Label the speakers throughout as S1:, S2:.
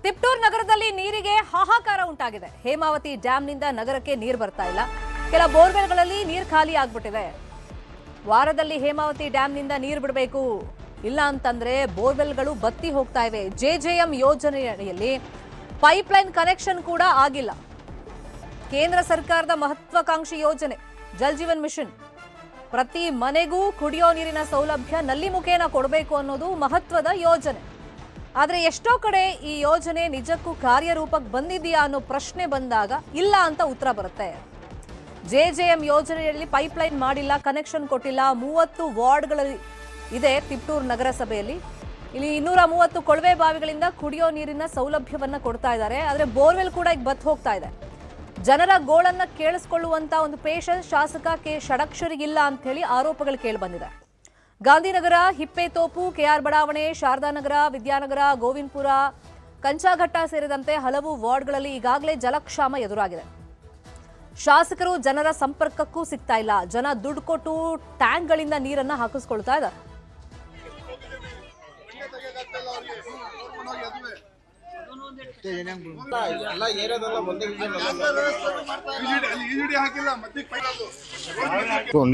S1: ತಿಪ್ಟೂರ್ ನಗರದಲ್ಲಿ ನೀರಿಗೆ ಹಾಹಾಕಾರ ಉಂಟಾಗಿದೆ. ಹೇಮಾವತಿ ಡ್ಯಾಂನಿಂದ ನಗರಕ್ಕೆ ನೀರು ಬರ್ತಾ ಇಲ್ಲ. ಕೆಲ ಬೋರ್ವೆಲ್ಗಳಲ್ಲಿ ನೀರು ಖಾಲಿ ಆಗ್ಬಿಟ್ಟಿದೆ. ವಾರದಲ್ಲಿ ಹೇಮಾವತಿ ಡ್ಯಾಂನಿಂದ ನೀರು ಬಿಡಬೇಕು, ಇಲ್ಲ ಅಂತಂದ್ರೆ ಬೋರ್ವೆಲ್ಗಳು ಬತ್ತಿ ಹೋಗ್ತಾ ಇವೆ. ಜೆಜೆಎಂ ಯೋಜನೆಯಲ್ಲಿ ಪೈಪ್ಲೈನ್ ಕನೆಕ್ಷನ್ ಕೂಡ ಆಗಿಲ್ಲ. ಕೇಂದ್ರ ಸರ್ಕಾರದ ಮಹತ್ವಾಕಾಂಕ್ಷಿ ಯೋಜನೆ ಜಲ್ ಜೀವನ್ ಮಿಷನ್, ಪ್ರತಿ ಮನೆಗೂ ಕುಡಿಯೋ ನೀರಿನ ಸೌಲಭ್ಯ ನಲ್ಲಿ ಮುಖೇನ ಕೊಡಬೇಕು ಅನ್ನೋದು ಮಹತ್ವದ ಯೋಜನೆ. ಆದರೆ ಎಷ್ಟೋ ಕಡೆ ಈ ಯೋಜನೆ ನಿಜಕ್ಕೂ ಕಾರ್ಯರೂಪಕ್ಕೆ ಬಂದಿದೆಯಾ ಅನ್ನೋ ಪ್ರಶ್ನೆ ಬಂದಾಗ ಇಲ್ಲ ಅಂತ ಉತ್ತರ ಬರುತ್ತೆ. ಜೆಜೆಎಂ ಯೋಜನೆಯಲ್ಲಿ ಪೈಪ್ಲೈನ್ ಮಾಡಿಲ್ಲ, ಕನೆಕ್ಷನ್ ಕೊಟ್ಟಿಲ್ಲ. 30 ವಾರ್ಡ್ಗಳು ಇದೆ ತಿಪ್ಟೂರು ನಗರಸಭೆಯಲ್ಲಿ. ಇಲ್ಲಿ 230 ಕೊಳವೆ ಬಾವಿಗಳಿಂದ ಕುಡಿಯೋ ನೀರಿನ ಸೌಲಭ್ಯವನ್ನ ಕೊಡ್ತಾ ಇದ್ದಾರೆ. ಆದರೆ ಬೋರ್ವೆಲ್ ಕೂಡ ಈಗ ಬತ್ ಹೋಗ್ತಾ ಇದೆ. ಜನರ ಗೋಳನ್ನ ಕೇಳಿಸ್ಕೊಳ್ಳುವಂತ ಒಂದು ಪೇಷನ್ಸ್ ಶಾಸಕ ಕೆ ಷಡಕ್ಷರಿಗಿಲ್ಲ ಅಂತ ಹೇಳಿ ಆರೋಪಗಳು ಕೇಳಿ ಬಂದಿದೆ. ಗಾಂಧಿನಗರ, ಹಿಪ್ಪೇತೋಪು, ಕೆಆರ್ ಬಡಾವಣೆ, ಶಾರದಾನಗರ, ವಿದ್ಯಾನಗರ, ಗೋವಿಂದಪುರ, ಕಂಚಾಘಟ್ಟ ಸೇರಿದಂತೆ ಹಲವು ವಾರ್ಡ್ಗಳಲ್ಲಿ ಈಗಾಗಲೇ ಜಲಕ್ಷಾಮ ಎದುರಾಗಿದೆ. ಶಾಸಕರು ಜನರ ಸಂಪರ್ಕಕ್ಕೂ ಸಿಗ್ತಾ ಇಲ್ಲ. ಜನ ದುಡ್ಡು ಕೊಟ್ಟು ಟ್ಯಾಂಕ್ಗಳಿಂದ ನೀರನ್ನ ಹಾಕಿಸ್ಕೊಳ್ತಾ ಇದ್ದಾರೆ.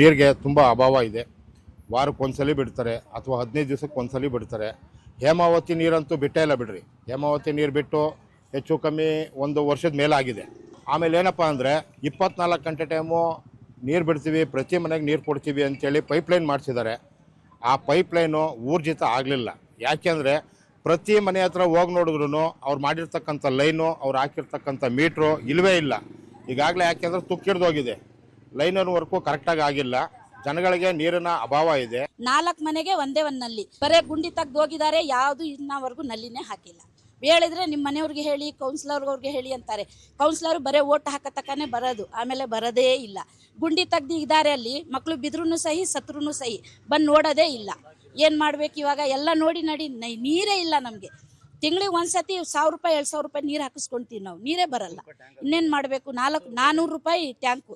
S2: ನೀರಿಗೆ ತುಂಬ ಅಭಾವ ಇದೆ. ವಾರಕ್ಕೊಂದ್ಸಲಿ ಬಿಡ್ತಾರೆ ಅಥವಾ 15 ದಿವಸಕ್ಕೆ ಒಂದ್ಸಲಿ ಬಿಡ್ತಾರೆ. ಹೇಮಾವತಿ ನೀರಂತೂ ಬಿಟ್ಟೇ ಇಲ್ಲ ಬಿಡ್ರಿ. ಹೇಮಾವತಿ ನೀರು ಬಿಟ್ಟು ಹೆಚ್ಚು ಕಮ್ಮಿ 1 ವರ್ಷದ ಮೇಲಾಗಿದೆ. ಆಮೇಲೆ ಏನಪ್ಪ ಅಂದರೆ 24 ಗಂಟೆ ಟೈಮು ನೀರು ಬಿಡ್ತೀವಿ, ಪ್ರತಿ ಮನೆಗೆ ನೀರು ಕೊಡ್ತೀವಿ ಅಂತೇಳಿ ಪೈಪ್ಲೈನ್ ಮಾಡಿಸಿದ್ದಾರೆ. ಆ ಪೈಪ್ಲೈನು ಊರ್ಜಿತ ಆಗಲಿಲ್ಲ. ಯಾಕೆಂದರೆ ಪ್ರತಿ ಮನೆ ಹತ್ರ ಹೋಗಿ ನೋಡಿದ್ರು ಅವ್ರು ಮಾಡಿರ್ತಕ್ಕಂಥ ಲೈನು, ಅವ್ರು ಹಾಕಿರ್ತಕ್ಕಂಥ ಮೀಟ್ರು ಇಲ್ಲವೇ ಇಲ್ಲ. ಈಗಾಗಲೇ ಯಾಕೆಂದ್ರೆ ತುಕ್ಕಿಡ್ದೋಗಿದೆ. ಲೈನರ್ ವರ್ಕು ಕರೆಕ್ಟಾಗಿ ಆಗಿಲ್ಲ. ಜನಗಳಿಗೆ ನೀರಿನ ಅಭಾವ ಇದೆ.
S3: 4 ಮನೆಗೆ ಒಂದೇ ಒಂದು ನಲ್ಲಿ, ಬರೇ ಗುಂಡಿ ತೆಗ್ದು ಹೋಗಿದ್ದಾರೆ. ಯಾವುದು ಇನ್ನವರೆಗೂ ನಲ್ಲಿನೇ ಹಾಕಿಲ್ಲ. ಹೇಳಿದ್ರೆ ನಿಮ್ಮ ಮನೆಯವ್ರಿಗೆ ಹೇಳಿ, ಕೌನ್ಸಿಲರ್ಗೆ ಹೇಳಿ ಅಂತಾರೆ. ಕೌನ್ಸಿಲರ್ ಬರೇ ಓಟ್ ಹಾಕತಕ್ಕನೆ ಬರೋದು, ಆಮೇಲೆ ಬರೋದೇ ಇಲ್ಲ. ಗುಂಡಿ ತೆಗ್ದು ಇದ್ದಾರೆ. ಅಲ್ಲಿ ಮಕ್ಕಳು ಬಿದ್ರೂ ಸಹಿ, ಸತ್ರೂ ಸಹಿ, ಬಂದು ನೋಡೋದೇ ಇಲ್ಲ. ಏನು ಮಾಡ್ಬೇಕು ಇವಾಗ? ಎಲ್ಲ ನೋಡಿ ನೀರೇ ಇಲ್ಲ ನಮಗೆ. ತಿಂಗಳಿಗೆ ಒಂದ್ಸತಿ 1000 ರೂಪಾಯಿ 2000 ರೂಪಾಯಿ ನೀರು ಹಾಕಿಸ್ಕೊಂತೀವಿ ನಾವು. ನೀರೇ ಬರಲ್ಲ. ಇನ್ನೇನು ಮಾಡಬೇಕು? 400 ರೂಪಾಯಿ ಟ್ಯಾಂಕು.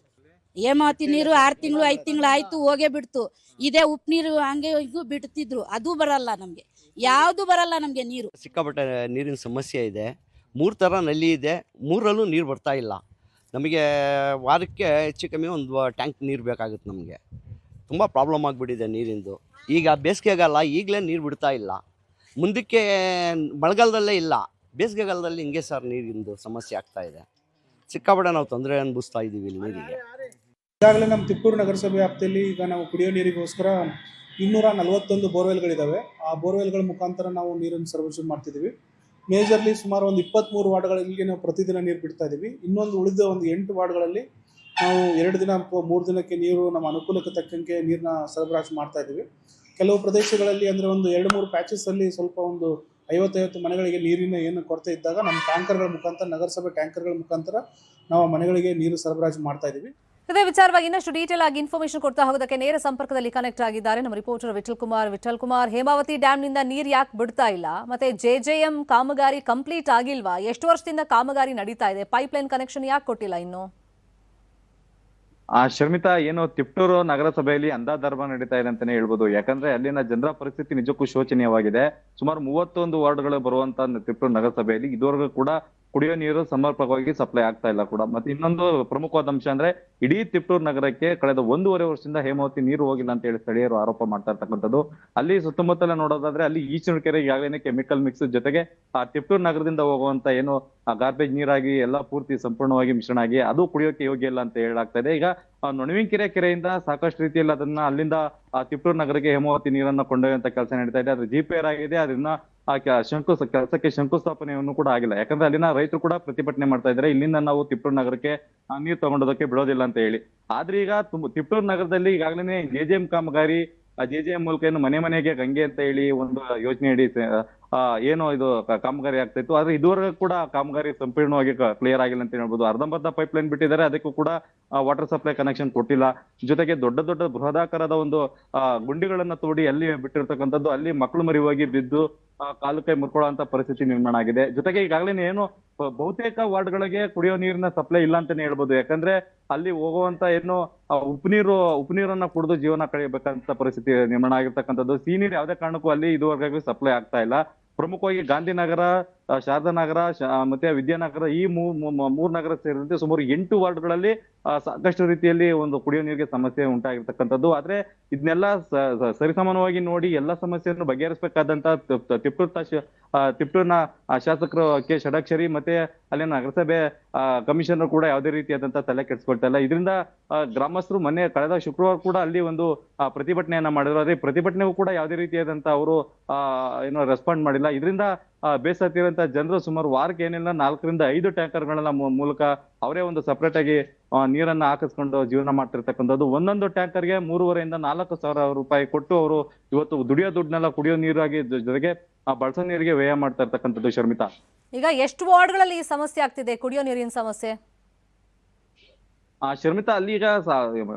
S3: ಹೇಮಾವತಿ ನೀರು 6 ತಿಂಗಳು 5 ತಿಂಗಳು ಆಯ್ತು, ಹೋಗೇ ಬಿಡ್ತು. ಇದೇ ಉಪ್ಪು ನೀರು ಹಂಗೆ ಹಿಂಗೂ ಬಿಡ್ತಿದ್ರು, ಅದು ಬರಲ್ಲ ನಮಗೆ. ಯಾವುದು ಬರಲ್ಲ ನಮಗೆ ನೀರು.
S4: ಸಿಕ್ಕಾಪಟ್ಟೆ ನೀರಿನ ಸಮಸ್ಯೆ ಇದೆ. 3 ಥರ ನಲ್ಲಿ ಇದೆ, 3ರಲ್ಲೂ ನೀರು ಬರ್ತಾ ಇಲ್ಲ. ನಮಗೆ ವಾರಕ್ಕೆ ಹೆಚ್ಚು ಕಮ್ಮಿ ಒಂದು ಟ್ಯಾಂಕ್ ನೀರು ಬೇಕಾಗುತ್ತೆ. ನಮಗೆ ತುಂಬ ಪ್ರಾಬ್ಲಮ್ ಆಗಿಬಿಟ್ಟಿದೆ ನೀರಿಂದು. ಈಗ ಬೇಸಿಗೆಗಾಲ, ಈಗಲೇ ನೀರು ಬಿಡ್ತಾ ಇಲ್ಲ. ಮುಂದಕ್ಕೆ ಮಳೆಗಾಲದಲ್ಲೇ ಇಲ್ಲ, ಬೇಸಿಗೆಗಾಲದಲ್ಲಿ ಹಿಂಗೆ ಸರ್ ನೀರಿಂದು ಸಮಸ್ಯೆ ಆಗ್ತಾ ಇದೆ. ಸಿಕ್ಕಾಪಟ್ಟೆ ನಾವು ತೊಂದರೆ ಅನುಭವಿಸ್ತಾ ಇದ್ದೀವಿ ಇಲ್ಲಿ ನೀರಿಗೆ.
S5: ಈಗಾಗಲೇ ನಮ್ಮ ತಿಪ್ಟೂರು ನಗರಸಭೆ ವ್ಯಾಪ್ತಿಯಲ್ಲಿ ಈಗ ನಾವು ಕುಡಿಯೋ ನೀರಿಗೋಸ್ಕರ 241 ಬೋರ್ವೆಲ್ಗಳಿದ್ದಾವೆ. ಆ ಬೋರ್ವೆಲ್ಗಳ ಮುಖಾಂತರ ನಾವು ನೀರನ್ನು ಸರ್ವಿಸ್ ಮಾಡ್ತಿದ್ದೀವಿ. ಮೇಜರ್ಲಿ ಸುಮಾರು ಒಂದು 23 ವಾರ್ಡ್ಗಳಲ್ಲಿ ನಾವು ಪ್ರತಿದಿನ ನೀರು ಬಿಡ್ತಾ ಇದ್ದೀವಿ. ಇನ್ನೊಂದು ಉಳಿದ ಒಂದು 8 ವಾರ್ಡ್ಗಳಲ್ಲಿ ನಾವು 2 ದಿನ ಅಥವಾ 3 ದಿನಕ್ಕೆ ನೀರು ನಮ್ಮ ಅನುಕೂಲಕ್ಕೆ ತಕ್ಕಂಗೆ ನೀರನ್ನ ಸರಬರಾಜು ಮಾಡ್ತಾ ಇದ್ದೀವಿ. ಕೆಲವು ಪ್ರದೇಶಗಳಲ್ಲಿ ಅಂದರೆ ಒಂದು 2-3 ಪ್ಯಾಚಸ್ಸಲ್ಲಿ ಸ್ವಲ್ಪ ಒಂದು 50 ಮನೆಗಳಿಗೆ ನೀರಿನ ಏನು ಕೊರತೆ ಇದ್ದಾಗ ನಮ್ಮ ಟ್ಯಾಂಕರ್ಗಳ ಮುಖಾಂತರ, ನಗರಸಭೆ ಟ್ಯಾಂಕರ್ಗಳ ಮುಖಾಂತರ ನಾವು ಮನೆಗಳಿಗೆ ನೀರು ಸರಬರಾಜು ಮಾಡ್ತಾ ಇದ್ದೀವಿ.
S1: ಇದೇ ವಿಚಾರವಾಗಿ ಇನ್ನಷ್ಟು ಡೀಟೇಲ್ ಆಗಿ ಇನ್ಫಾರ್ಮೇಶನ್ ಕೊಡ್ತಾ ಹೋಗೋದಕ್ಕೆ ನೇರ ಸಂಪರ್ಕದಲ್ಲಿ ಕನೆಕ್ಟ್ ಆಗಿದ್ದಾರೆ ನಮ್ಮ ರಿಪೋರ್ಟರ್ ವಿಠಲ್ ಕುಮಾರ್. ಹೇಮಾವತಿ ಡ್ಯಾಂನಿಂದ ನೀರು ಯಾಕೆ ಬಿಡ್ತಾ ಇಲ್ಲ? ಮತ್ತೆ ಜೆಜೆಎಂ ಕಾಮಗಾರಿ ಕಂಪ್ಲೀಟ್ ಆಗಿಲ್ವಾ? ಎಷ್ಟು ವರ್ಷದಿಂದ ಕಾಮಗಾರಿ ನಡೀತಾ ಇದೆ? ಪೈಪ್ಲೈನ್ ಕನೆಕ್ಷನ್ ಯಾಕೆ ಕೊಟ್ಟಿಲ್ಲ ಇನ್ನು?
S6: ಶರ್ಮಿತಾ, ಏನು ತಿಪ್ಟೂರು ನಗರಸಭೆಯಲ್ಲಿ ಅಂಧಾಧರ್ಮ ನಡೀತಾ ಇದೆ ಅಂತಾನೆ ಹೇಳ್ಬೋದು. ಯಾಕಂದ್ರೆ ಅಲ್ಲಿನ ಜನರ ಪರಿಸ್ಥಿತಿ ನಿಜಕ್ಕೂ ಶೋಚನೀಯವಾಗಿದೆ. ಸುಮಾರು 31 ವಾರ್ಡ್ಗಳು ಬರುವಂತ ತಿಪ್ಟೂರು ನಗರಸಭೆಯಲ್ಲಿ ಇದುವರೆಗೂ ಕೂಡ ಕುಡಿಯೋ ನೀರು ಸಮರ್ಪಕವಾಗಿ ಸಪ್ಲೈ ಆಗ್ತಾ ಇಲ್ಲ ಕೂಡ. ಮತ್ತೆ ಇನ್ನೊಂದು ಪ್ರಮುಖವಾದ ಅಂಶ ಅಂದ್ರೆ ಇಡೀ ತಿಪ್ಟೂರು ನಗರಕ್ಕೆ ಕಳೆದ 1.5 ವರ್ಷದಿಂದ ಹೇಮಾವತಿ ನೀರು ಹೋಗಿಲ್ಲ ಅಂತ ಹೇಳಿ ಸ್ಥಳೀಯರು ಆರೋಪ ಮಾಡ್ತಾ ಇರ್ತಕ್ಕಂಥದ್ದು. ಅಲ್ಲಿ ಸುತ್ತಮುತ್ತಲ ನೋಡೋದಾದ್ರೆ ಅಲ್ಲಿ ಈಚಿನ ಕೆರೆ ಈಗಾಗಲೇ ಕೆಮಿಕಲ್ ಮಿಕ್ಸ್ ಜೊತೆಗೆ ಆ ತಿಪ್ಟೂರು ನಗರದಿಂದ ಹೋಗುವಂತ ಏನು ಗಾರ್ಬೇಜ್ ನೀರಾಗಿ ಎಲ್ಲ ಪೂರ್ತಿ ಸಂಪೂರ್ಣವಾಗಿ ಮಿಶ್ರಣ ಆಗಿ ಅದು ಕುಡಿಯೋಕೆ ಯೋಗ್ಯ ಇಲ್ಲ ಅಂತ ಹೇಳಲಾಗ್ತಾ ಇದೆ. ಈಗ ನೊಣವಿನಕೆರೆ ಕೆರೆಯಿಂದ ಸಾಕಷ್ಟು ರೀತಿಯಲ್ಲಿ ಅದನ್ನ ಅಲ್ಲಿಂದ ತಿಪ್ಟೂರು ನಗರಕ್ಕೆ ಹೇಮಾವತಿ ನೀರನ್ನ ಕೊಂಡೊಯ್ಯುವಂತ ಕೆಲಸ ನಡೀತಾ ಇದೆ. ಅದ್ರ ಜಿಪಿಆರ್ ಆಗಿದೆ, ಅದನ್ನ ಕೆಲಸಕ್ಕೆ ಶಂಕುಸ್ಥಾಪನೆಯನ್ನು ಕೂಡ ಆಗಿಲ್ಲ. ಯಾಕಂದ್ರೆ ಅಲ್ಲಿನ ರೈತರು ಕೂಡ ಪ್ರತಿಭಟನೆ ಮಾಡ್ತಾ ಇದ್ದಾರೆ, ಇಲ್ಲಿಂದ ನಾವು ತಿಪ್ಟೂರು ನಗರಕ್ಕೆ ನೀರು ತಗೊಂಡೋದಕ್ಕೆ ಬಿಡೋದಿಲ್ಲ ಅಂತ ಹೇಳಿ. ಆದ್ರೆ ಈಗ ತಿಪ್ಟೂರು ನಗರದಲ್ಲಿ ಈಗಾಗಲೇ ಜೆಜೆಎಂ ಕಾಮಗಾರಿ, ಜೆಜೆಎಂ ಮೂಲಕ ಏನು ಮನೆ ಮನೆಗೆ ಗಂಗೆ ಅಂತ ಹೇಳಿ ಒಂದು ಯೋಜನೆ ಅಡಿ ಏನು ಇದು ಕಾಮಗಾರಿ ಆಗ್ತಾ ಇತ್ತು. ಆದ್ರೆ ಇದುವರೆಗೂ ಕೂಡ ಕಾಮಗಾರಿ ಸಂಪೂರ್ಣವಾಗಿ ಕ್ಲಿಯರ್ ಆಗಿಲ್ಲ ಅಂತ ಹೇಳ್ಬೋದು. ಅರ್ಧಂಬರ್ಧ ಪೈಪ್ ಲೈನ್ ಬಿಟ್ಟಿದ್ದಾರೆ, ಅದಕ್ಕೂ ಕೂಡ ವಾಟರ್ ಸಪ್ಲೈ ಕನೆಕ್ಷನ್ ಕೊಟ್ಟಿಲ್ಲ. ಜೊತೆಗೆ ದೊಡ್ಡ ದೊಡ್ಡ ಬೃಹದಾಕಾರದ ಒಂದು ಗುಂಡಿಗಳನ್ನ ತೋಡಿ ಅಲ್ಲಿ ಬಿಟ್ಟಿರ್ತಕ್ಕಂಥದ್ದು, ಅಲ್ಲಿ ಮಕ್ಕಳು ಮರಿ ಹೋಗಿ ಬಿದ್ದು ಕಾಲು ಕೈ ಮುರ್ಕೊಳ್ಳುವಂತ ಪರಿಸ್ಥಿತಿ ನಿರ್ಮಾಣ ಆಗಿದೆ. ಜೊತೆಗೆ ಈಗಾಗಲೇ ಏನು ಬಹುತೇಕ ವಾರ್ಡ್ಗಳಿಗೆ ಕುಡಿಯೋ ನೀರಿನ ಸಪ್ಲೈ ಇಲ್ಲ ಅಂತಾನೆ ಹೇಳ್ಬೋದು. ಯಾಕಂದ್ರೆ ಅಲ್ಲಿ ಹೋಗುವಂತ ಏನು ಉಪ್ಪು ನೀರನ್ನ ಕುಡಿದು ಜೀವನ ಕಳೆಯಬೇಕಂತ ಪರಿಸ್ಥಿತಿ ನಿರ್ಮಾಣ ಆಗಿರ್ತಕ್ಕಂಥದ್ದು. ಸಿಹಿ ನೀರು ಯಾವುದೇ ಕಾರಣಕ್ಕೂ ಅಲ್ಲಿ ಇದುವರೆಗೂ ಸಪ್ಲೈ ಆಗ್ತಾ ಇಲ್ಲ. ಪ್ರಮುಖವಾಗಿ ಗಾಂಧಿನಗರ, ಶಾರದಾ ನಗರ ಮತ್ತೆ ವಿದ್ಯಾನಗರ ಈ ಮೂರು ನಗರ ಸೇರಿದಂತೆ ಸುಮಾರು 8 ವಾರ್ಡ್ಗಳಲ್ಲಿ ಸಾಕಷ್ಟು ರೀತಿಯಲ್ಲಿ ಒಂದು ಕುಡಿಯೋ ನೀರಿಗೆ ಸಮಸ್ಯೆ ಉಂಟಾಗಿರ್ತಕ್ಕಂಥದ್ದು. ಆದ್ರೆ ಇದನ್ನೆಲ್ಲ ಸರಿಸಮಾನವಾಗಿ ನೋಡಿ ಎಲ್ಲ ಸಮಸ್ಯೆಯನ್ನು ಬಗೆಹರಿಸಬೇಕಾದಂತ ತಿಪ್ಟೂರಿನ ಶಾಸಕರು ಕೆ ಷಡಾಕ್ಷರಿ ಮತ್ತೆ ಅಲ್ಲಿನ ನಗರಸಭೆ ಕಮಿಷನರ್ ಕೂಡ ಯಾವುದೇ ರೀತಿಯಾದಂತಹ ತಲೆ ಕೆಡಿಸ್ಕೊಳ್ತಾ ಇಲ್ಲ. ಇದರಿಂದ ಗ್ರಾಮಸ್ಥರು ಕಳೆದ ಶುಕ್ರವಾರ ಕೂಡ ಅಲ್ಲಿ ಒಂದು ಪ್ರತಿಭಟನೆಯನ್ನ ಮಾಡಿದ್ರು. ಅದೇ ಪ್ರತಿಭಟನೆಗೂ ಕೂಡ ಯಾವುದೇ ರೀತಿಯಾದಂತ ಅವರು ಏನೋ ರೆಸ್ಪಾಂಡ್ ಮಾಡಿಲ್ಲ. ಇದರಿಂದ ಬೇಸತ್ತಿರುವಂತಹ ಜನರು ಸುಮಾರು ವಾರಕ್ಕೆ ಏನಿಲ್ಲ 4 ರಿಂದ 5 ಟ್ಯಾಂಕರ್ಗಳನ್ನ ಮೂಲಕ ಅವರೇ ಒಂದು ಸಪರೇಟ್ ಆಗಿ ನೀರನ್ನ ಹಾಕಿಸ್ಕೊಂಡು ಜೀವನ ಮಾಡ್ತಿರ್ತಕ್ಕಂಥದ್ದು. ಒಂದೊಂದು ಟ್ಯಾಂಕರ್ಗೆ 3,500 ರಿಂದ 4,000 ರೂಪಾಯಿ ಕೊಟ್ಟು ಅವರು ಇವತ್ತು ದುಡಿಯೋ ದುಡ್ಡನ್ನೆಲ್ಲ ಕುಡಿಯೋ ನೀರಾಗಿ ಜೊತೆಗೆ ಬಳಸೋ ನೀರಿಗೆ ವ್ಯಯ ಮಾಡ್ತಾ ಇರ್ತಕ್ಕಂಥದ್ದು. ಶರ್ಮಿತಾ,
S1: ಈಗ ಎಷ್ಟು ವಾರ್ಡ್ಗಳಲ್ಲಿ ಈ ಸಮಸ್ಯೆ ಆಗ್ತಿದೆ, ಕುಡಿಯೋ ನೀರಿನ ಸಮಸ್ಯೆ?
S6: ಶರ್ಮಿತಾ, ಅಲ್ಲಿ ಈಗ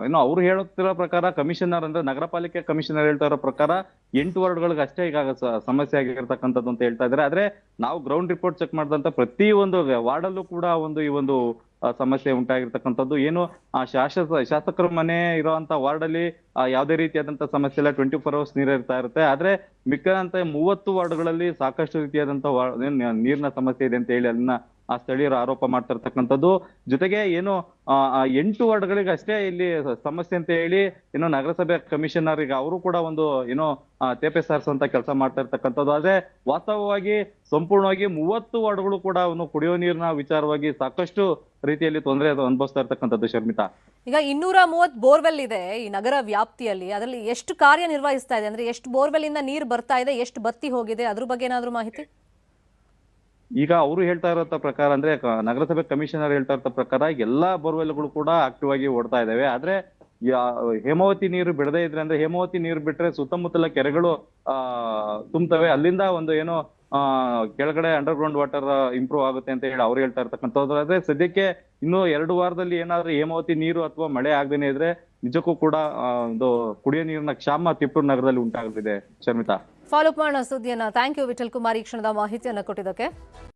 S6: ಏನು ಅವ್ರು ಹೇಳುತ್ತಿರೋ ಪ್ರಕಾರ ಕಮಿಷನರ್ ಅಂದ್ರೆ ನಗರ ಪಾಲಿಕೆ ಕಮಿಷನರ್ ಹೇಳ್ತಾ ಇರೋ ಪ್ರಕಾರ 8 ವಾರ್ಡ್ಗಳಿಗೆ ಅಷ್ಟೇ ಈಗ ಸಮಸ್ಯೆ ಆಗಿರ್ತಕ್ಕಂಥದ್ದು ಅಂತ ಹೇಳ್ತಾ ಇದ್ದಾರೆ. ಆದ್ರೆ ನಾವು ಗ್ರೌಂಡ್ ರಿಪೋರ್ಟ್ ಚೆಕ್ ಮಾಡಿದಂತ ಪ್ರತಿ ಒಂದು ವಾರ್ಡಲ್ಲೂ ಕೂಡ ಈ ಒಂದು ಸಮಸ್ಯೆ ಉಂಟಾಗಿರ್ತಕ್ಕಂಥದ್ದು. ಏನು ಶಾಸಕರ ಮನೆ ಇರುವಂತ ವಾರ್ಡ್ ಅಲ್ಲಿ ಯಾವುದೇ ರೀತಿಯಾದಂತ ಸಮಸ್ಯೆ ಇಲ್ಲ, 24 ಅವರ್ಸ್ ನೀರು ಇರ್ತಾ ಇರುತ್ತೆ. ಆದ್ರೆ ಮಿಕ್ಕಂತ 30 ವಾರ್ಡ್ಗಳಲ್ಲಿ ಸಾಕಷ್ಟು ರೀತಿಯಾದಂತ ನೀರಿನ ಸಮಸ್ಯೆ ಇದೆ ಅಂತ ಹೇಳಿ ಅಲ್ಲಿನ ಆ ಸ್ಥಳೀಯರು ಆರೋಪ ಮಾಡ್ತಾ ಇರ್ತಕ್ಕಂಥದ್ದು. ಜೊತೆಗೆ ಏನು 8 ವಾರ್ಡ್ಗಳಿಗೆ ಅಷ್ಟೇ ಇಲ್ಲಿ ಸಮಸ್ಯೆ ಅಂತ ಹೇಳಿ ಏನೋ ನಗರಸಭೆ ಕಮಿಷನರ್ ಈಗ ಅವರು ಕೂಡ ಒಂದು ಏನೋ ತೇಪೆ ಸಾರಿಸುವಂತ ಕೆಲಸ ಮಾಡ್ತಾ ಇರ್ತಕ್ಕಂಥದ್ದು. ಆದ್ರೆ ವಾಸ್ತವವಾಗಿ ಸಂಪೂರ್ಣವಾಗಿ 30 ವಾರ್ಡ್ಗಳು ಕೂಡ ಅವನು ಕುಡಿಯೋ ನೀರಿನ ವಿಚಾರವಾಗಿ ಸಾಕಷ್ಟು ರೀತಿಯಲ್ಲಿ ತೊಂದರೆ ಅನುಭವಿಸ್ತಾ ಇರ್ತಕ್ಕಂಥದ್ದು. ಶರ್ಮಿತಾ,
S1: ಈಗ 230 ಬೋರ್ವೆಲ್ ಇದೆ ಈ ನಗರ ವ್ಯಾಪ್ತಿಯಲ್ಲಿ, ಅದರಲ್ಲಿ ಎಷ್ಟು ಕಾರ್ಯನಿರ್ವಹಿಸ್ತಾ ಇದೆ? ಅಂದ್ರೆ ಎಷ್ಟು ಬೋರ್ವೆಲ್ ಇಂದ ನೀರು ಬರ್ತಾ ಇದೆ, ಎಷ್ಟು ಬತ್ತಿ ಹೋಗಿದೆ, ಅದ್ರ ಬಗ್ಗೆ ಏನಾದ್ರು ಮಾಹಿತಿ?
S6: ಈಗ ಅವರು ಹೇಳ್ತಾ ಇರೋ ಪ್ರಕಾರ ಅಂದ್ರೆ ನಗರಸಭೆ ಕಮಿಷನರ್ ಹೇಳ್ತಾ ಇರೋ ಪ್ರಕಾರ ಎಲ್ಲಾ ಬೋರ್ವೆಲ್ಗಳು ಕೂಡ ಆಕ್ಟಿವ್ ಆಗಿ ಓಡ್ತಾ ಇದಾವೆ. ಆದ್ರೆ ಹೇಮಾವತಿ ನೀರು ಬಿಡದೇ ಇದ್ರೆ ಅಂದ್ರೆ ಹೇಮಾವತಿ ನೀರು ಬಿಟ್ರೆ ಸುತ್ತಮುತ್ತಲ ಕೆರೆಗಳು ತುಂಬುತ್ತವೆ. ಅಲ್ಲಿಂದ ಒಂದು ಏನೋ ಕೆಳಗಡೆ ಅಂಡರ್ ಗ್ರೌಂಡ್ ವಾಟರ್ ಇಂಪ್ರೂವ್ ಆಗುತ್ತೆ ಅಂತ ಹೇಳಿ ಅವ್ರು ಹೇಳ್ತಾ ಇರ್ತಕ್ಕಂಥದ್ದು. ಆದ್ರೆ ಸದ್ಯಕ್ಕೆ ಇನ್ನು 2 ವಾರದಲ್ಲಿ ಏನಾದ್ರೂ ಹೇಮಾವತಿ ನೀರು ಅಥವಾ ಮಳೆ ಆಗದೇನೆ ಇದ್ರೆ ನಿಜಕ್ಕೂ ಕೂಡ ಒಂದು ಕುಡಿಯೋ ನೀರಿನ ಕ್ಷಾಮ ತಿಪ್ಟೂರು ನಗರದಲ್ಲಿ ಉಂಟಾಗಲಿದೆ. ಶರ್ಮಿತಾ,
S1: ಫಾಲೋ ಅಪ್ ಮಾಡೋಣ ಸುದ್ದಿಯನ್ನ. ಥ್ಯಾಂಕ್ ಯು ವಿಠಲ್ ಕುಮಾರ್ ಈ ಕ್ಷಣದ ಮಾಹಿತಿಯನ್ನು ಕೊಟ್ಟಿದ್ದಕ್ಕೆ.